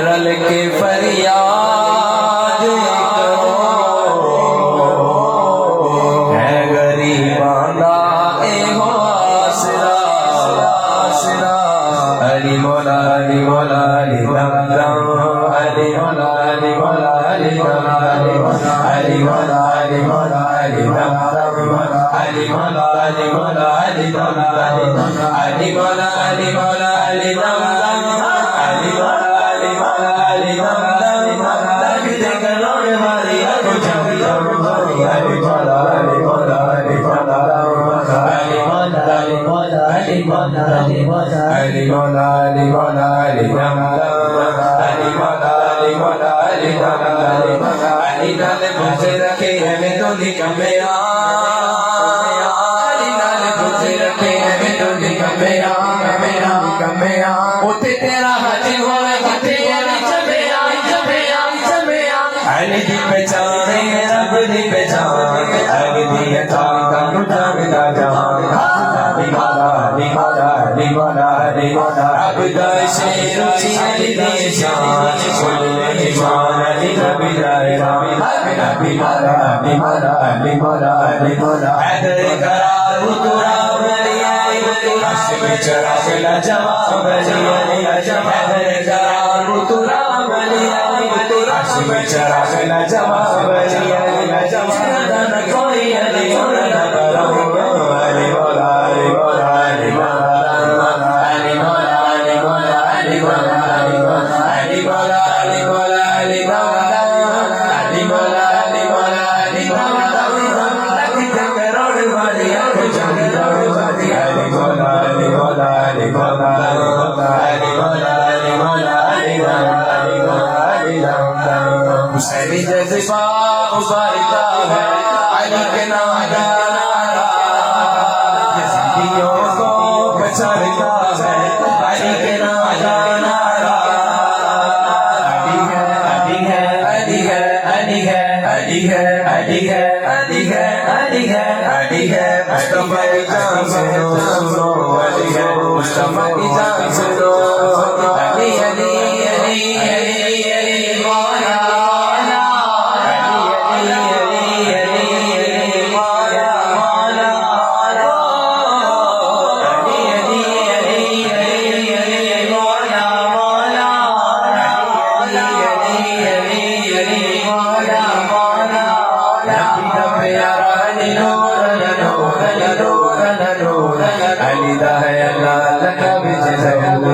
रल के फरियाद करो, है गरीबाना एहो आसरा आसरा। अली मौला अली मौला अली दम दम, अली मौला अली मौला अली दम दम, अली मौला अली मौला अली दम दम, अली मौला अली मौला अली दम दम, अली मौला अली मौला अली दम दम, अली मौला अली मौला अली दम दम। लगते करोड़ वाली अली जम जम, अली मौला अली मौला अली दम दम, अली मौला अली मौला अली मौला अली मौला, अली मौला अली मौला अली दम दम, अली मौला अली मौला अली दम दम। अली नाल मुझे रखे हमें तो निकमे उते तेरा हाजिर होवे किते अली जमे आई जमे आई जमे आई। अली दी पहचान रब दी पहचान, अली दी अतान कानू जागदा जान। अली मौला अली मौला अली मौला अली मौला, अब दाशे रुचि अली दी शान, कुल ईमान अली नबी दाए राम। अली मौला अली मौला अली मौला अली मौला, हैदर करार उतरा बली आई, हश्म चराग ला जवाब बली आई, हैदर करार उतरा बली आई, हश्म चराग ला जवाब बली आई। जिंदा न कोई अली मौला न करो, अली मौला अली मौला अली मौला, अली मौला अली मौला अली मौला, अली मौला अली मौला अली मौला अली मौला, अली मौला अली मौला अली मौला। लगते करोड़ वाली अली जम जम, अली मौला अली मौला अली मौला, अली मौला अली मौला अली मौला, अली मौला अली मौला। हुसैनी जज्बा उबारता है अली के नाम का नारा, यज़ीदियों को पछाड़ता है अली के नाम का नारा। अली है अली है अली है अली है अली है अली है अली है अली है अली है। मुस्तफा की जान सुनो सुनो, अली है मुस्तफा की जान सुनो, अली अली अली अली अली मौला मौला, अली अली अली अली अली मौला मौला मौला, अली अली अली अली अली मौला मौला, अली अली अली अली मौला मौला। नबी दा प्यारा अली नूर नूर नूर नूर, अली दा है अल्लाह लका बिच ज़हूर।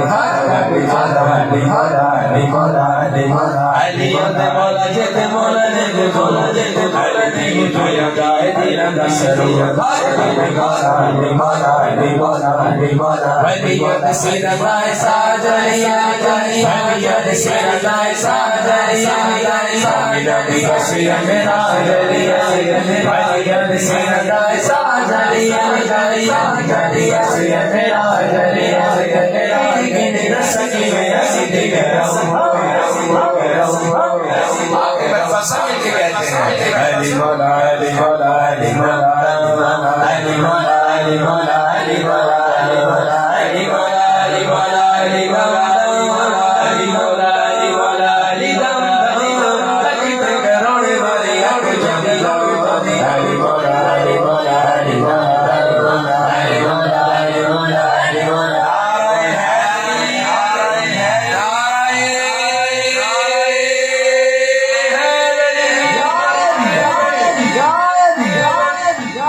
अली मौला अली मौला अली मौला अली मौला, अली दे मौला जे मौला ने मौला जे अली दी दुनिया गाए दिला दा शरीर। अली मौला अली मौला अली मौला अली मौला, वलियत सीना दाए साजलिया जानी, वलियत सीना दाए साजलिया जानी, नबी बसिया मेरा जलिया वलियत सीना दाए साजलिया जानी, नबी बसिया मेरा जलिया गिन न सकी मैं ऐसी दिगरा समझ के कहते हैं अली मौला अली मौला अली मौला, अली मौला अली मौला